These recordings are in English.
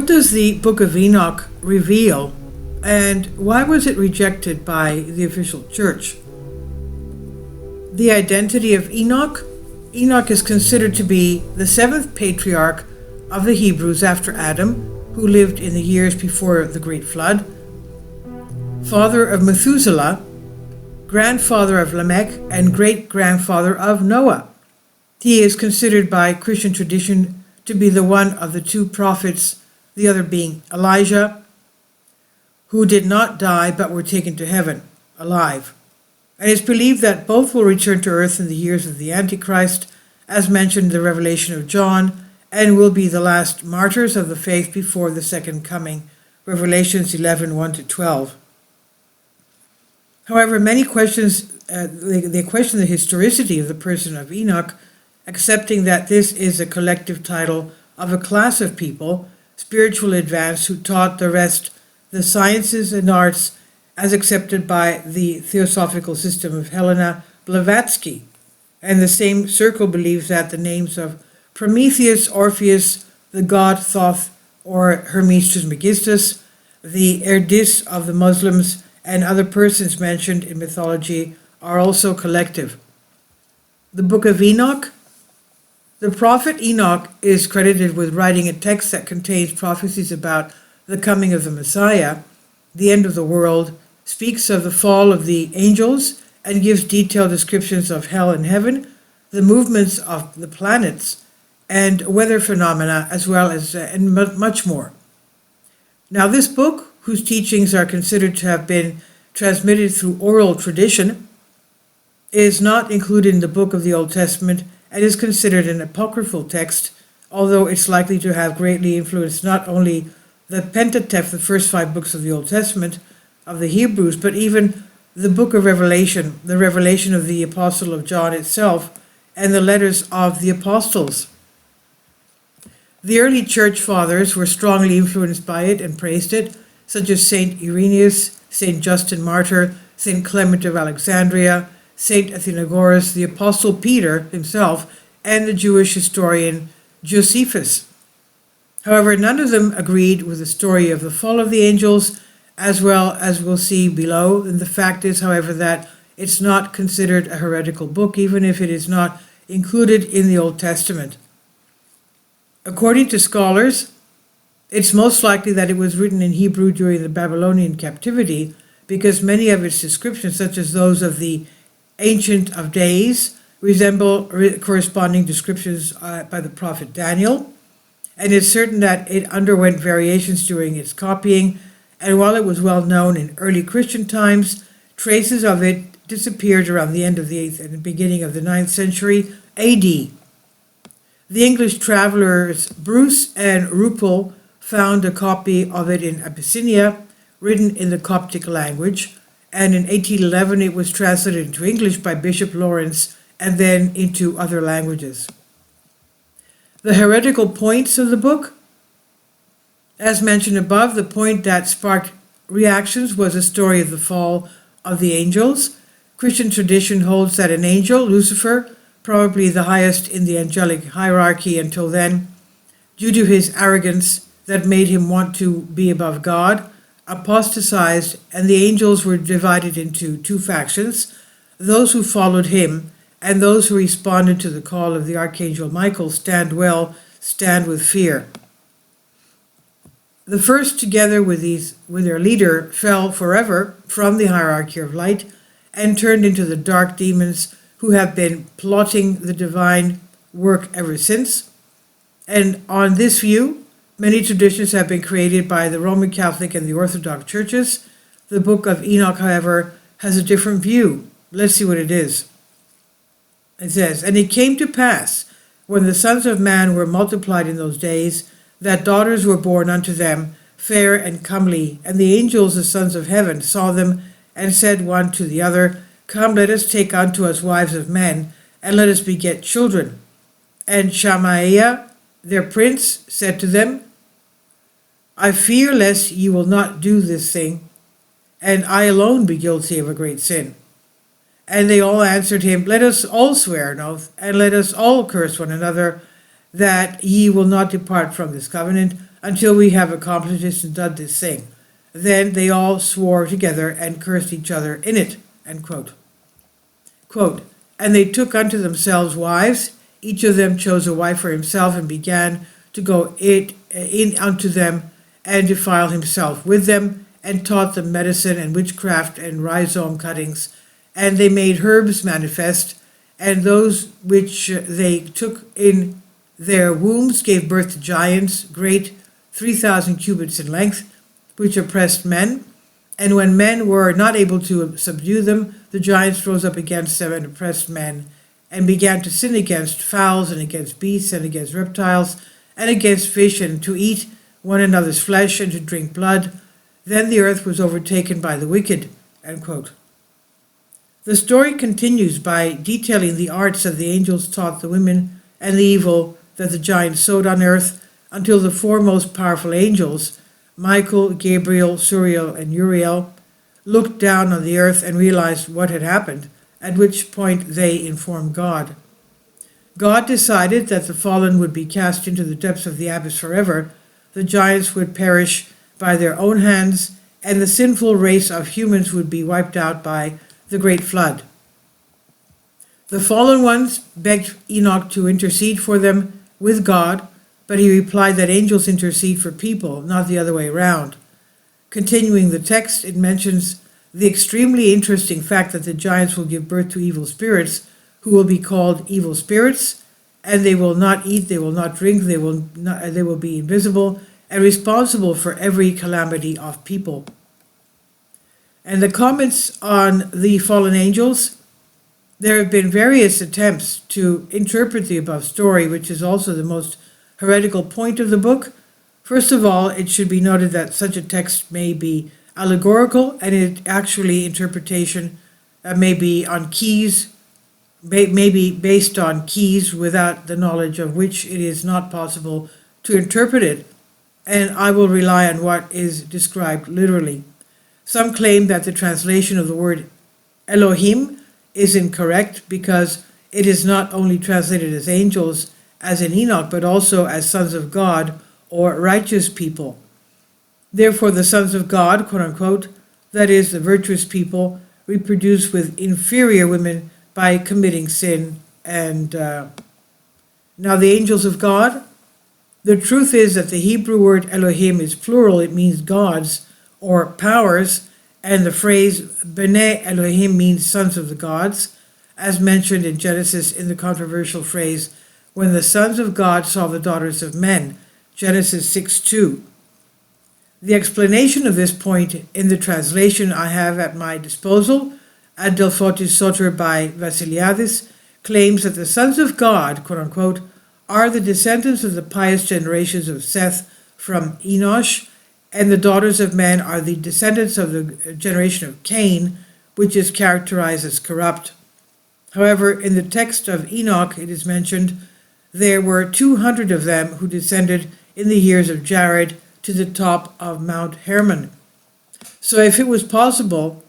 What does the Book of Enoch reveal, and why was it rejected by the official church? The identity of Enoch. Enoch is considered to be the seventh patriarch of the Hebrews after Adam, who lived in the years before the Great Flood, father of Methuselah, grandfather of Lamech, and great-grandfather of Noah. He is considered by Christian tradition to be the one of the two prophets, the other being Elijah, who did not die but were taken to heaven alive. And it's believed that both will return to earth in the years of the Antichrist, as mentioned in the Revelation of John, and will be the last martyrs of the faith before the second coming, Revelations 11:1-12. However, many questions they question the historicity of the person of Enoch, accepting that this is a collective title of a class of people, spiritual advanced, who taught the rest the sciences and arts as accepted by the theosophical system of Helena Blavatsky. And the same circle believes that the names of Prometheus, Orpheus, the god Thoth, or Hermes Trismegistus, the Erdis of the Muslims, and other persons mentioned in mythology are also collective. The Book of Enoch. The prophet Enoch is credited with writing a text that contains prophecies about the coming of the Messiah, the end of the world, speaks of the fall of the angels, and gives detailed descriptions of hell and heaven, the movements of the planets, and weather phenomena, as well as and much more. Now, this book, whose teachings are considered to have been transmitted through oral tradition, is not included in the book of the Old Testament and is considered an apocryphal text, although it's likely to have greatly influenced not only the Pentateuch, the first 5 books of the Old Testament of the Hebrews, but even the book of Revelation, the revelation of the Apostle of John itself, and the letters of the apostles. The early church fathers were strongly influenced by it and praised it, such as Saint Irenaeus, Saint Justin Martyr, Saint Clement of Alexandria, Saint Athenagoras, the Apostle Peter himself, and the Jewish historian Josephus. However, none of them agreed with the story of the fall of the angels, as well as we'll see below. And the fact is, however, that it's not considered a heretical book, even if it is not included in the Old Testament. According to scholars, it's most likely that it was written in Hebrew during the Babylonian captivity, because many of its descriptions, such as those of the Ancient of Days, resemble corresponding descriptions by the prophet Daniel, and it's certain that it underwent variations during its copying, and while it was well known in early Christian times, traces of it disappeared around the end of the 8th and the beginning of the 9th century AD. The English travelers Bruce and Reaval found a copy of it in Abyssinia, written in the Coptic language, and in 1811 it was translated into English by Bishop Lawrence and then into other languages. The heretical points of the book. As mentioned above, the point that sparked reactions was the story of the fall of the angels. Christian tradition holds that an angel, Lucifer, probably the highest in the angelic hierarchy until then, due to his arrogance that made him want to be above God, apostatized, and the angels were divided into 2 factions, those who followed him and those who responded to the call of the Archangel Michael, stand well, stand with fear. The first, together with their leader, fell forever from the hierarchy of light and turned into the dark demons who have been plotting the divine work ever since. And on this view, many traditions have been created by the Roman Catholic and the Orthodox churches. The Book of Enoch, however, has a different view. Let's see what it is. It says, "And it came to pass, when the sons of man were multiplied in those days, that daughters were born unto them, fair and comely. And the angels, the sons of heaven, saw them, and said one to the other, Come, let us take unto us wives of men, and let us beget children. And Shammaiah, their prince, said to them, I fear lest ye will not do this thing, and I alone be guilty of a great sin. And they all answered him, Let us all swear an oath, and let us all curse one another, that ye will not depart from this covenant until we have accomplished this and done this thing. Then they all swore together and cursed each other in it. End quote. Quote, and they took unto themselves wives, each of them chose a wife for himself, and began to go in unto them, and defile himself with them, and taught them medicine and witchcraft and rhizome cuttings. And they made herbs manifest, and those which they took in their wombs gave birth to giants, great 3,000 cubits in length, which oppressed men. And when men were not able to subdue them, the giants rose up against them and oppressed men, and began to sin against fowls, and against beasts, and against reptiles, and against fish, and to eat one another's flesh, and to drink blood. Then the earth was overtaken by the wicked. End quote. The story continues by detailing the arts that the angels taught the women and the evil that the giants sowed on earth, until the four most powerful angels, Michael, Gabriel, Suriel, and Uriel, looked down on the earth and realized what had happened, at which point they informed God. God decided that the fallen would be cast into the depths of the abyss forever, the giants would perish by their own hands, and the sinful race of humans would be wiped out by the great flood. The fallen ones begged Enoch to intercede for them with God, but he replied that angels intercede for people, not the other way around. Continuing the text, it mentions the extremely interesting fact that the giants will give birth to evil spirits, who will be called evil spirits, and they will not eat, they will not drink, they will be invisible and responsible for every calamity of people. And the comments on the fallen angels, there have been various attempts to interpret the above story, which is also the most heretical point of the book. First of all, it should be noted that such a text may be allegorical, and it actually interpretation may be on keys, may be based on keys without the knowledge of which it is not possible to interpret it, and I will rely on what is described literally. Some claim that the translation of the word Elohim is incorrect because it is not only translated as angels, as in Enoch, but also as sons of God or righteous people. Therefore, the sons of God, quote unquote, that is, the virtuous people, reproduce with inferior women by committing sin. And now the angels of God, the truth is that the Hebrew word Elohim is plural. It means gods or powers, and the phrase B'nai Elohim means sons of the gods, as mentioned in Genesis in the controversial phrase, when the sons of God saw the daughters of men, Genesis 6:2. The explanation of this point in the translation I have at my disposal, Ad Delphotis Soter by Vasiliadis, claims that the sons of God, quote unquote, are the descendants of the pious generations of Seth from Enoch, and the daughters of men are the descendants of the generation of Cain, which is characterized as corrupt. However, in the text of Enoch, it is mentioned, there were 200 of them who descended in the years of Jared to the top of Mount Hermon. So if it was possible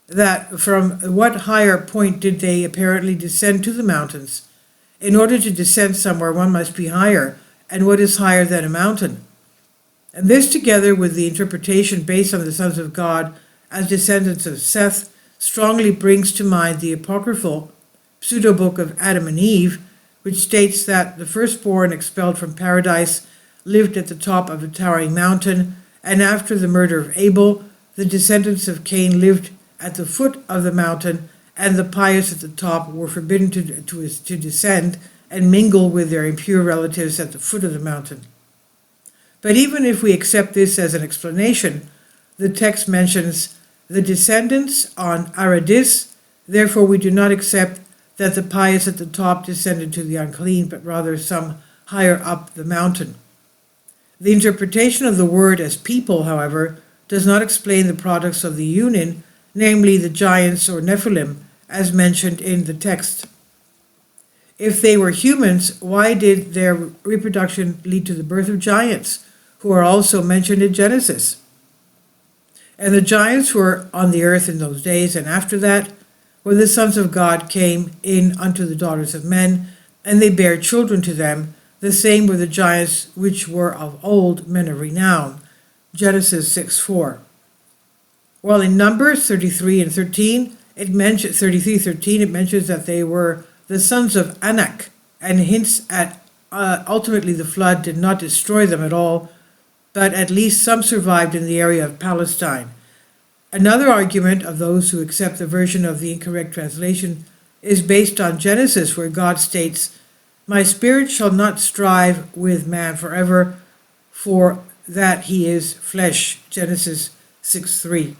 that from what higher point did they apparently descend to the mountains? In order to descend somewhere, one must be higher, and what is higher than a mountain? And this, together with the interpretation based on the sons of God as descendants of Seth, strongly brings to mind the apocryphal pseudo-book of Adam and Eve, which states that the firstborn expelled from paradise lived at the top of a towering mountain, and after the murder of Abel, the descendants of Cain lived at the foot of the mountain, and the pious at the top were forbidden to descend and mingle with their impure relatives at the foot of the mountain. But even if we accept this as an explanation, the text mentions the descendants on Aradis, therefore we do not accept that the pious at the top descended to the unclean, but rather some higher up the mountain. The interpretation of the word as people, however, does not explain the products of the union, namely the giants or Nephilim, as mentioned in the text. If they were humans, why did their reproduction lead to the birth of giants, who are also mentioned in Genesis? And the giants were on the earth in those days, and after that, when the sons of God came in unto the daughters of men, and they bare children to them. The same were the giants which were of old men of renown. Genesis 6:4. While in Numbers 33 and 13, it mentions 33:13, it mentions that they were the sons of Enoch, and hints at ultimately the flood did not destroy them at all, but at least some survived in the area of Palestine. Another argument of those who accept the version of the incorrect translation is based on Genesis, where God states, "My spirit shall not strive with man forever, for that he is flesh." Genesis 6:3.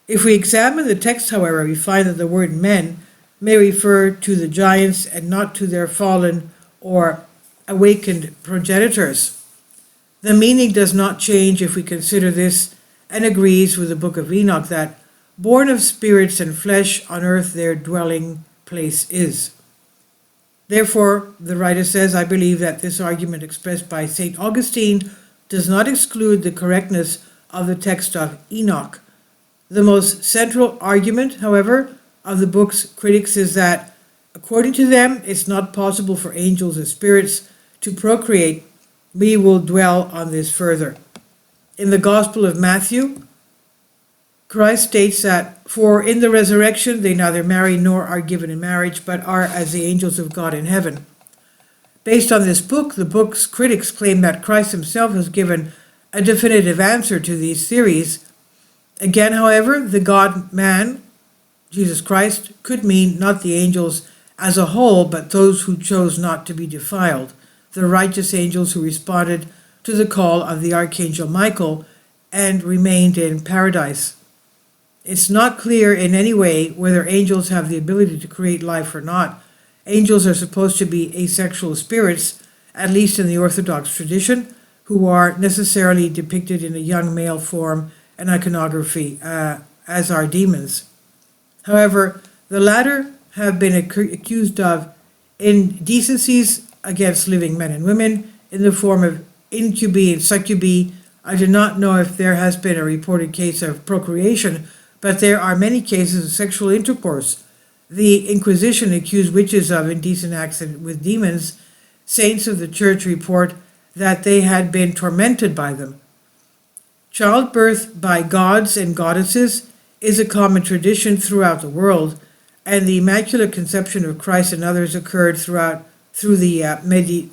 If we examine the text, however, we find that the word men may refer to the giants and not to their fallen or awakened progenitors. The meaning does not change if we consider this, and agrees with the book of Enoch that born of spirits and flesh on earth their dwelling place is. Therefore, the writer says, I believe that this argument expressed by St. Augustine does not exclude the correctness of the text of Enoch. The most central argument, however, of the book's critics is that, according to them, it's not possible for angels and spirits to procreate. We will dwell on this further. In the Gospel of Matthew, Christ states that, "For in the resurrection they neither marry nor are given in marriage, but are as the angels of God in heaven." Based on this book, the book's critics claim that Christ himself has given a definitive answer to these theories. Again, however, the God-man, Jesus Christ, could mean not the angels as a whole, but those who chose not to be defiled, the righteous angels who responded to the call of the Archangel Michael and remained in paradise. It's not clear in any way whether angels have the ability to create life or not. Angels are supposed to be asexual spirits, at least in the Orthodox tradition, who are necessarily depicted in a young male form in iconography, as are demons. However, the latter have been accused of indecencies against living men and women in the form of incubi and succubi. I do not know if there has been a reported case of procreation, but there are many cases of sexual intercourse. The Inquisition accused witches of indecent acts with demons. Saints of the Church report that they had been tormented by them. Childbirth by gods and goddesses is a common tradition throughout the world, and the Immaculate Conception of Christ and others occurred through the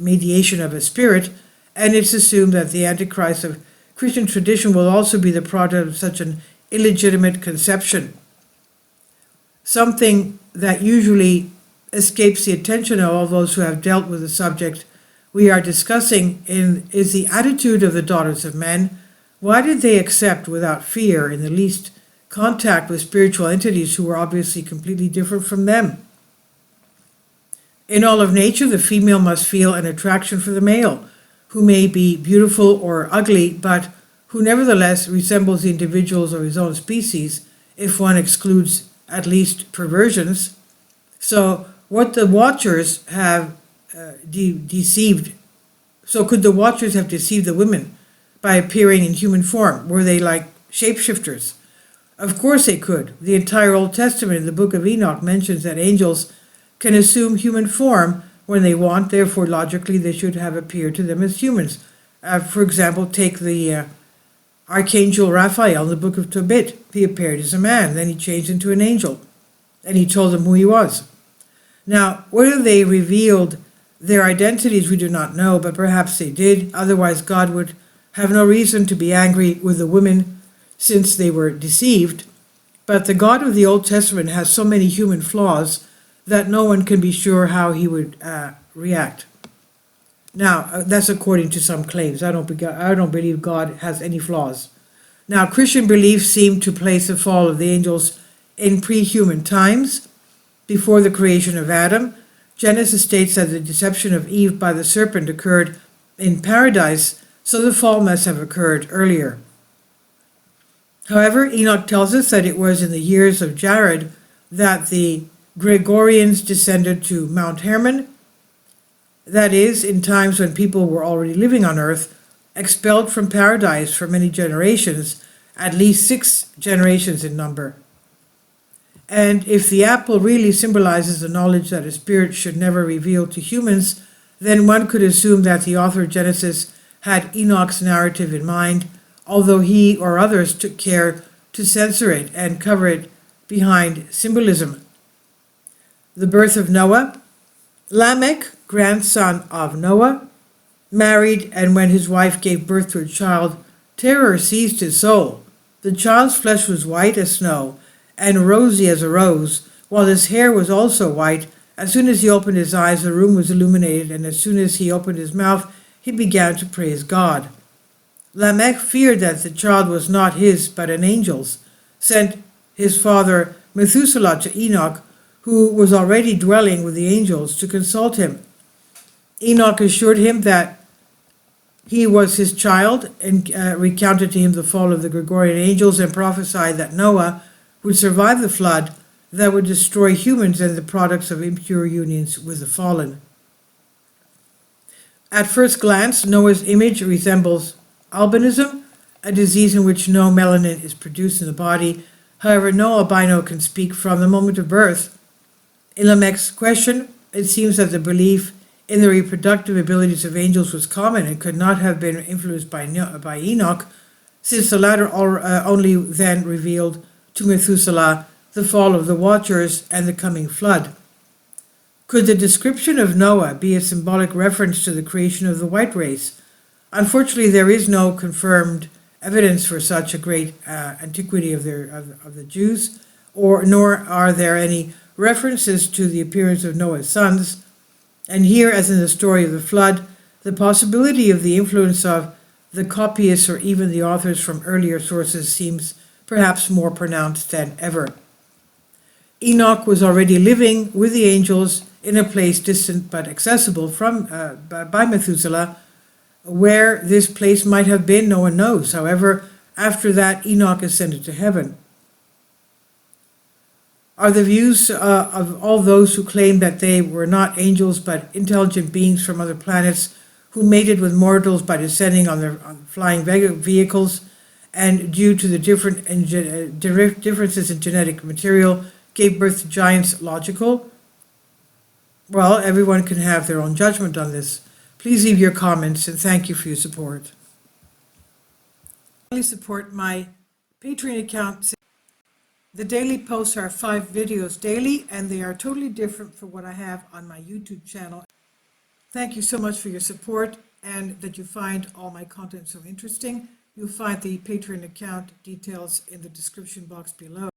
mediation of a spirit, and it's assumed that the Antichrist of Christian tradition will also be the product of such an illegitimate conception. Something that usually escapes the attention of all those who have dealt with the subject we are discussing is the attitude of the daughters of men. Why did they accept without fear, in the least, contact with spiritual entities who were obviously completely different from them? In all of nature, the female must feel an attraction for the male, who may be beautiful or ugly, but who nevertheless resembles the individuals of his own species, if one excludes at least perversions. So what the Watchers have deceived, so could the Watchers have deceived the women by appearing in human form? Were they like shapeshifters? Of course they could. The entire Old Testament in the book of Enoch mentions that angels can assume human form when they want, therefore logically they should have appeared to them as humans. For example, take the Archangel Raphael in the book of Tobit. He appeared as a man, then he changed into an angel, and he told them who he was. Now, whether they revealed their identities we do not know, but perhaps they did, otherwise God would have no reason to be angry with the women since they were deceived. But the God of the Old Testament has so many human flaws that no one can be sure how he would react. Now, that's according to some claims. I don't believe God has any flaws. Now, Christian beliefs seem to place the fall of the angels in pre-human times, before the creation of Adam. Genesis states that the deception of Eve by the serpent occurred in paradise, so the fall must have occurred earlier. However, Enoch tells us that it was in the years of Jared that the Gregorians descended to Mount Hermon, that is, in times when people were already living on earth, expelled from paradise for many generations, at least 6 generations in number. And if the apple really symbolizes the knowledge that a spirit should never reveal to humans, then one could assume that the author of Genesis had Enoch's narrative in mind, although he or others took care to censor it and cover it behind symbolism. The birth of Noah. Lamech, grandson of Noah, married, and when his wife gave birth to a child, terror seized his soul. The child's flesh was white as snow and rosy as a rose, while his hair was also white. As soon as he opened his eyes, the room was illuminated, and as soon as he opened his mouth, he began to praise God. Lamech feared that the child was not his, but an angel's, sent his father Methuselah to Enoch, who was already dwelling with the angels, to consult him. Enoch assured him that he was his child, and recounted to him the fall of the Gregorian angels, and prophesied that Noah would survive the flood that would destroy humans and the products of impure unions with the fallen. At first glance, Noah's image resembles albinism, a disease in which no melanin is produced in the body. However, no albino can speak from the moment of birth. In Lamech's question, it seems that the belief in the reproductive abilities of angels was common and could not have been influenced by Enoch, since the latter only then revealed to Methuselah the fall of the watchers and the coming flood. Could the description of Noah be a symbolic reference to the creation of the white race? Unfortunately, there is no confirmed evidence for such a great antiquity of the Jews, nor are there any references to the appearance of Noah's sons. And here, as in the story of the flood, the possibility of the influence of the copyists or even the authors from earlier sources seems perhaps more pronounced than ever. Enoch was already living with the angels in a place distant but accessible by Methuselah. Where this place might have been, no one knows. However, after that, Enoch ascended to heaven. Are the views of all those who claim that they were not angels but intelligent beings from other planets who mated with mortals by descending on flying vehicles, and due to the differences in genetic material gave birth to giants, logical? Well, everyone can have their own judgment on this. Please leave your comments, and thank you for your support. Please support my Patreon account. The daily posts are 5 videos daily, and they are totally different from what I have on my YouTube channel. Thank you so much for your support, and that you find all my content so interesting. You'll find the Patreon account details in the description box below.